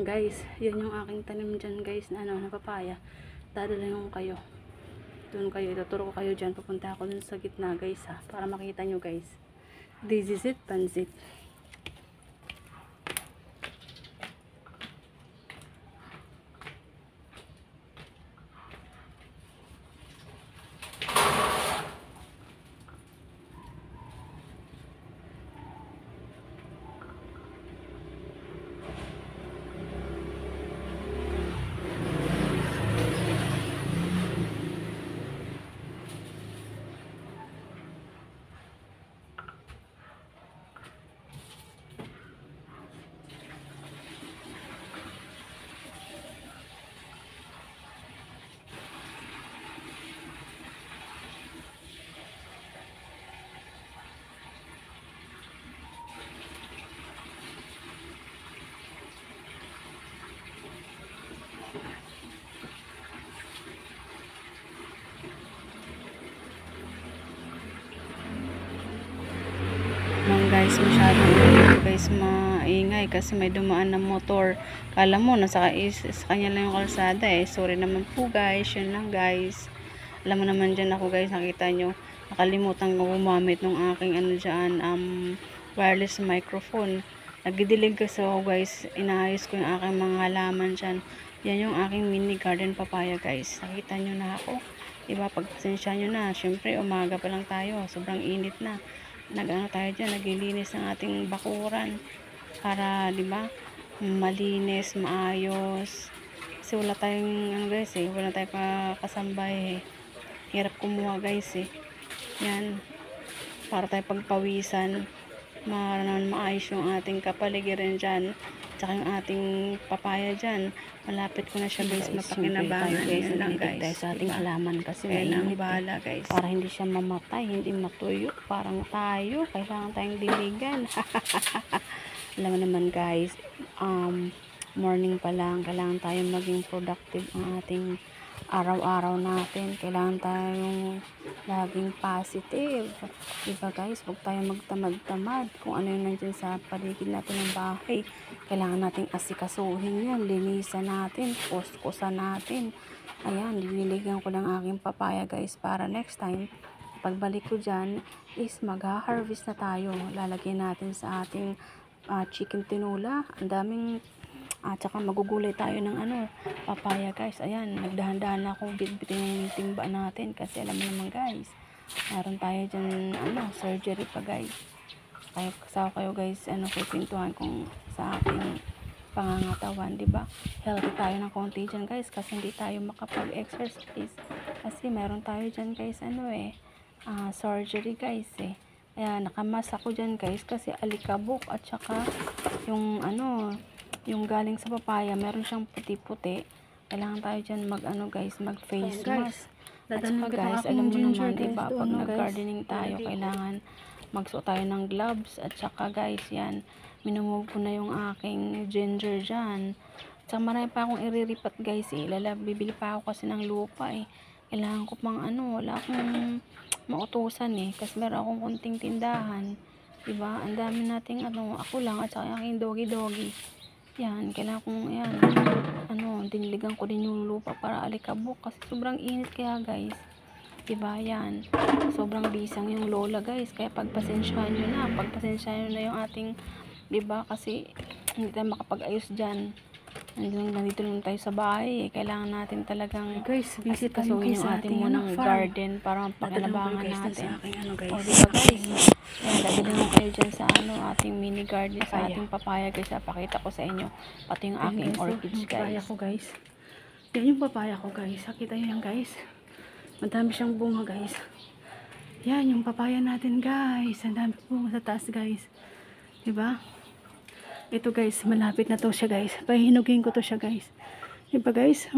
Guys, yun yung aking tanim dyan guys na na papaya. Dadalhin ko kayo. Doon kayo, ituturo ko kayo dyan. Pupunta ako dun sa gitna guys ha. Para makita nyo guys. This is it, pansit. Guys, masyadong guys maingay kasi may dumaan na motor. Kala mo nasa sa kanya lang yung kalsada eh. Sorry naman po guys, yun lang guys. Alam mo naman dyan ako guys, nakita nyo nakalimutan ko gumamit ng aking ano dyan, wireless microphone. Nagdidilig kasi ako guys, inaayos ko yung aking mga halaman dyan. Yan yung aking mini garden papaya guys. Nakita nyo na ako, diba? Pagpasensya nyo na, syempre umaga pa lang tayo, sobrang init na. Nag-ano tayo dyan, naglilinis ng ating bakuran para, di ba, malinis, maayos. Kasi wala tayong, ano guys eh, wala tayong kasambay eh. Hirap kumuha guys eh. Yan, para tayo pagpawisan, maayos yung ating kapaligiran dyan. Tsaka yung ating papaya dyan. Malapit ko na siya guys, mapakinabangan guys lang guys. Tayo sa ating halaman kasi may bahala guys. Para hindi siya mamatay, hindi matuyo. Parang tayo, kailangan tayong diligan. Alam mo naman guys, morning pa lang, kailangan tayong maging productive ang ating araw-araw natin. Kailangan tayong laging positive. Diba guys, huwag tayong magtamad-tamad kung ano yung nandiyan sa paligid natin ng bahay. Kailangan nating asikasuhin yan, linisan natin, kuskusan natin. Ayan, diniligan ko ng aking papaya guys para next time pagbalik ko dyan is mag-harvest na tayo. Lalagyan natin sa ating chicken tinola. Ang daming at saka magugulay tayo ng papaya guys. Ayan, nagdahan-dahan na akong bitbitin yung timba natin kasi alam mo naman guys, meron tayo dyan surgery pa guys. Kaya kasama kayo guys, pipintuhan kung sa ating pangangatawan, di ba? Healthy tayo ng konti dyan guys kasi hindi tayo makapag-exercise kasi meron tayo dyan guys surgery guys eh. Ayan, nakamas ako dyan guys kasi alikabok at saka yung galing sa papaya, meron siyang puti-puti. Kailangan tayo dyan mag face mask. At saka guys, alam mo naman, diba, pag nag-gardening tayo, kailangan magsuot tayo ng gloves. At saka guys, yan, minumove ko na yung aking ginger dyan. At saka marami pa akong iriripat guys eh. Bibili pa ako kasi ng lupa eh. Kailangan ko pang wala akong mautusan eh. Kasi meron akong kunting tindahan. Diba, ang dami nating ako lang at saka yung aking doggy. Yan, kailangan kong diniligan ko din yung lupa para alikabok kasi sobrang init kaya guys. Diba, yan. Sobrang bisang yung lola guys, kaya pagpasensyahan nyo na yung ating, diba, kasi hindi tayo makapag-ayos dyan. Nandito lang tayo sa bahay eh. Kailangan natin talagang guys, busy tayo kasuhin yung ating munang garden para mapakinabangan natin. O diba guys, dadalhin mo kayo dyan sa ating mini garden, sa ating papaya guys. Pakita ko sa inyo pati yung aking orchids guys. Papaya ko guys. Yan yung papaya ko guys. Nakita nyo yan guys. Madami siyang bunga guys. Yan yung papaya natin guys. Ang dami bunga sa taas guys. Diba? Ito guys, malapit na to siya guys. Pahinugin ko to siya guys. Diba guys?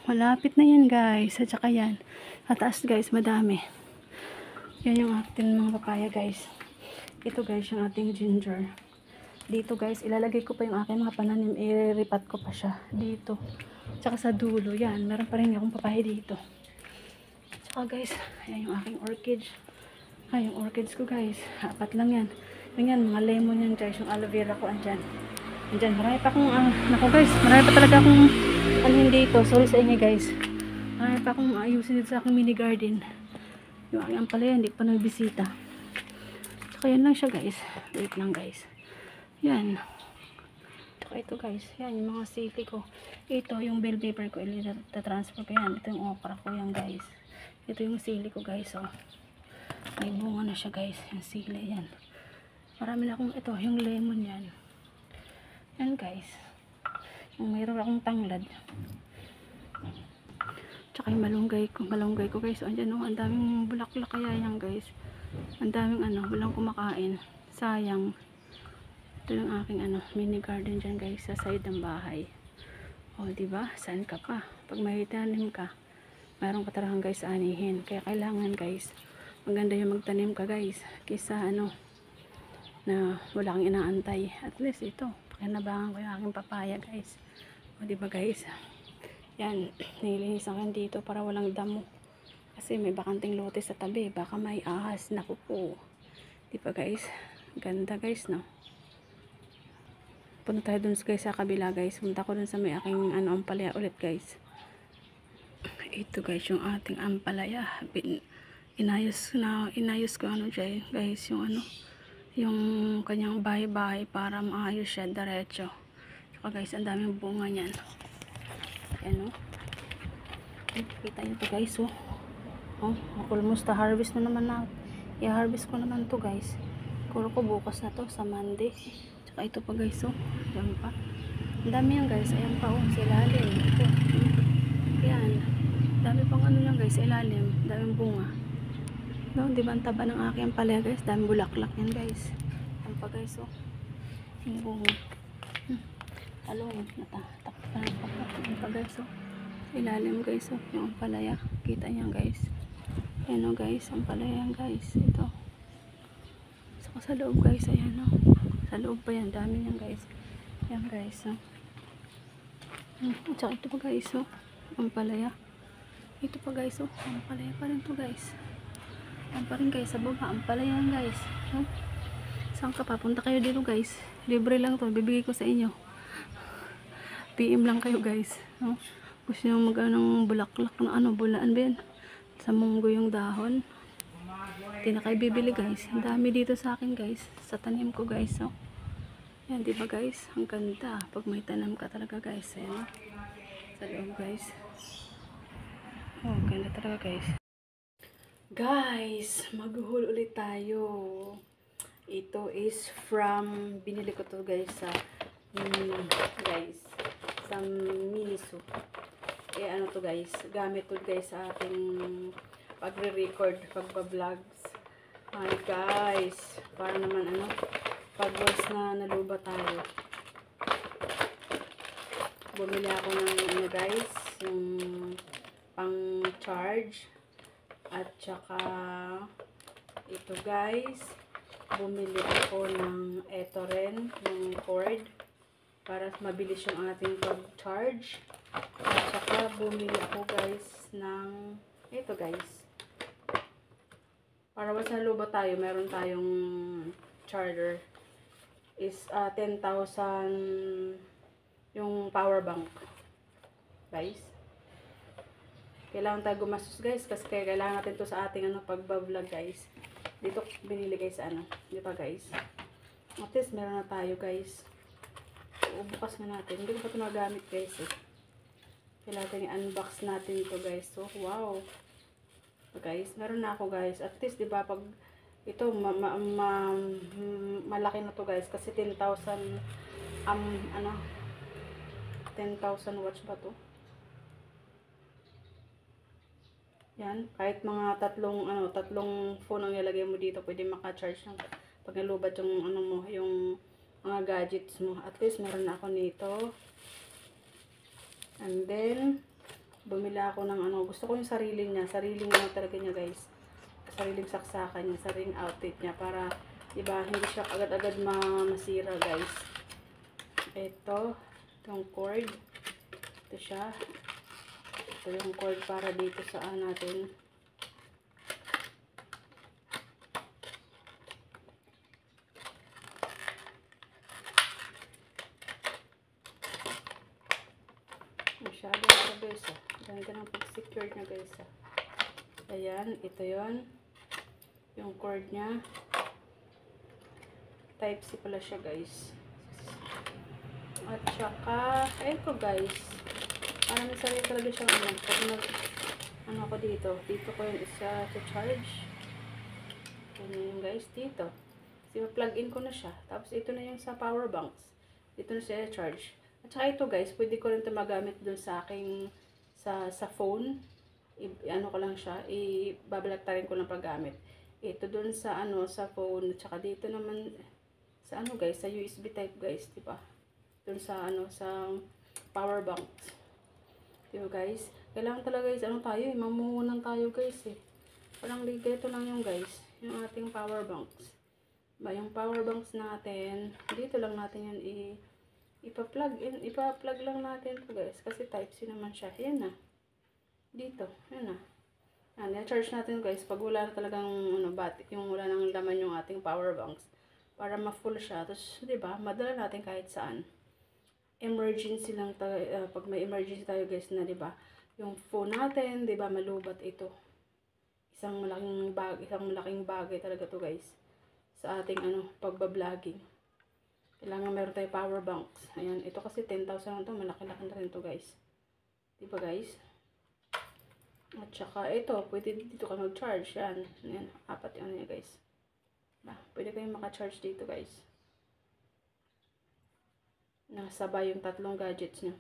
Malapit na yan guys. At saka yan. Sa taas guys, madami. Yan yung ating mga papaya guys. Ito guys, yung ating ginger. Dito guys, ilalagay ko pa yung aking mga pananim. I-ripat ko pa siya. Dito. Tsaka sa dulo. Yan, meron pa rin akong papaya dito. Tsaka guys, yan yung aking orchids. Yung orchids ko guys. 4 lang yan. Yan, mga lemon yan guys. Yung aloe vera ko andyan. Andyan, marami pa akong, naku guys, marami pa talaga akong, dito. Sorry sa inyo guys. Marami pa akong ayusin dito sa aking mini garden. Yung aking ampalaya, hindi pa nagbisita. Tsaka yan lang siya guys. Wait lang guys. Yan. Tsaka ito guys. Yan, yung mga sili ko. Ito, yung bell pepper ko. Ita-transfer ko yan. Ito yung okra ko yan guys. Ito yung sili ko guys. Oh. May bunga na siya guys. Yung sili yan. Marami na akong ito. Yung lemon yan. Yan guys. Yung mayroon akong tanglad. Tsaka yung malunggay ko guys. Andyan, ang daming bulaklak kaya yan guys. Ang daming walang kumakain. Sayang. Ito yung aking mini garden dyan guys sa side ng bahay. O diba? Saan ka pa? Pag may tanim ka, mayroon ka talagang guys anihin. Kaya kailangan guys, maganda yung magtanim ka guys. Kisa na wala kang inaantay. At least ito, pakinabangan ko yung aking papaya guys. O diba guys? Yan, nilinisan ko dito para walang damo. Kasi may bakanting lote sa tabi. Baka may ahas. Naku po. Diba guys? Ganda guys, no? Punta tayo dun guys sa kabila guys. Punta ko dun sa may aking ampalaya ulit guys. Ito guys, yung ating ampalaya. Inayos ko dyan guys. Yung kanyang bahay-bahay para maayos siya diretso. Tsaka guys, ang daming bunga niyan. Ayan o. Kita nyo to guys oh. Almost harvest na naman na. I-harvest ko naman to guys. Kuro ko bukas na to sa Monday. Tsaka ito pa guys oh. Ayan pa. Ang dami yan guys. Ayan pa oh. Sa ilalim. Ito. Ayan. Dami pang yan guys. Sa ilalim. Daming bunga. No, di ba ang taba ng aking palaya guys? Daming bulaklak yan guys. Ayan pa guys oh. Yung bunga. Talong. Natakpan pa guys oh. Ilalim guys oh. Yung ampalaya. Kita niyan guys. Ayan oh guys. Ampalaya yan guys. Ito. Saka sa loob guys. Ayan oh. Sa loob pa yan. Dami yan guys. Ayan guys oh. Tsaka ito pa guys oh. Ampalaya. Ito pa guys oh. Ampalaya pa rin to guys. Ayan pa rin guys. Sa baba. Ampalaya yan guys. Oh. Saan ka pa? Punta kayo dito guys. Libre lang to. Bibigay ko sa inyo. PM lang kayo guys. No? Gusto nyo ng bulaklak na bulaan ba yan? Sa munggo yung dahon. Hindi na kayo bibili guys. Ang dami dito sa akin guys. Sa tanim ko guys. So. Yan diba guys? Ang ganda. Pag may tanam ka talaga guys. Ayan. Sa loob guys. Oh, ganda talaga guys. Guys, maghuhul ulit tayo. Ito is from, binili ko to guys sa guys, sa Miniso. Ano to guys, gamit to guys sa ating pagre-record, pagba-vlogs. Hi guys, para naman pag once na naluba tayo. Bumili ako ng guys, yung pang charge. At saka ito guys, bumili ako ng ito rin, ng cord para mabilis yung ating pag-charge. At saka bumili ako guys ng ito guys, para once na luba tayo, meron tayong charger. Is 10,000 yung power bank guys. Kailangan tayo gumastos guys, kasi kailangan natin to sa ating pagbablog guys. Dito binili guys di ba guys? At least meron na tayo guys. Bukas na natin. Hindi ko pa ito nagamit guys eh. Kailangan i-unbox natin to guys. So wow. So, guys, meron na ako guys. At least di ba pag ito malaki na to guys, kasi 10,000 10,000 watts ba to? Yan, kahit mga tatlong phone ang ilagay mo dito, pwede maka-charge ng pag nalubat yung yung mga gadgets mo. At least meron na ako nito. And then bumili ako ng gusto ko yung sariling talaga niya guys. Sariling saksakan niya, sariling outfit niya para diba hindi siya agad-agad masira guys. Ito, itong cord. Ito siya. Ito yung cord para dito sa natin. Masyado na siya guys ah. Ganda ng pag-secure niya guys ah. Ayan, ito yon yung cord niya. Type C pala siya guys. At saka, ito guys. Parang may sarili talaga siyang ano. Pag ano ko dito. Dito ko yung isa to charge. Ganyan guys, dito. Kasi ma-plug in ko na siya. Tapos ito na yung sa power banks. Dito na siya charge. At saka ito guys, pwede ko rin ito magamit dun sa aking sa phone. Ano ko lang siya, ibabalaktarin ko lang paggamit. Ito dun sa ano, sa phone. At saka dito naman sa ano guys, sa USB type guys, di ba? Dun sa ano, sa power banks. Di ba guys? Kailangan talaga guys, ano tayo, mamuhunan tayo guys eh. Parang ganito lang yung guys, yung ating power banks. Ba, yung power banks natin, dito lang natin yan ipa-plug lang natin to guys, kasi type C naman siya. Yan na. Dito, yan na. Yan, i-charge natin guys pag wala na talagang ano, yung wala nang laman yung ating power banks. Para ma-full siya. Tapos, di ba, madala natin kahit saan. Emergency lang tayo, pag may emergency tayo guys na, di ba, yung phone natin, di ba, malubat ito. Isang malaking bagay talaga to guys sa ating ano, pagba-vlogging. Kailangan meron tayo power banks. Ayan, ito kasi 10,000 lang to, malaki-laki na rin to guys. Di ba guys? At saka ito, pwede dito ka mag-charge. Yan, yan, apat yung ano niya guys. Pwede kayong maka-charge dito guys. Nasabay yung tatlong gadgets niya.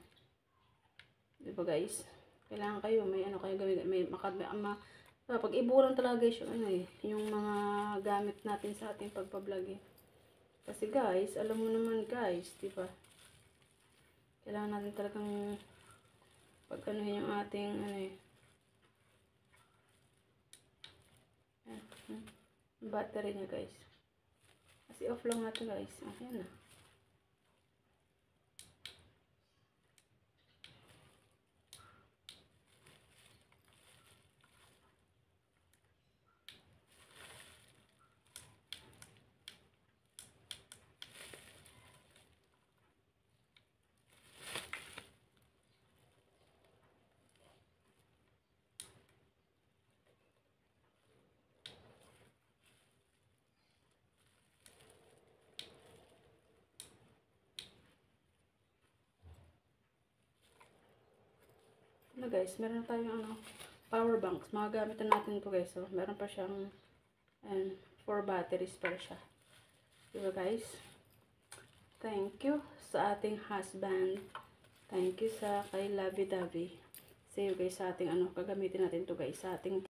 Di ba guys? Kailangan kayo, may ano kayo gawin, pag-iburan talaga guys yung ano eh, yung mga gamit natin sa ating pagpa-vlog eh. Kasi guys, alam mo naman guys, di ba? Kailangan natin talagang pag-ano yung ating ano eh. Battery niya guys. Kasi off lang natin guys. Ayan na. Ano guys, meron na tayong ano, power banks. Magagamitan natin ito guys. So, meron pa siyang 4 batteries pa siya. Diba guys? Thank you sa ating husband. Thank you sa kay Lovey Dovey. See you guys sa ating ano, gagamitin natin to guys sa ating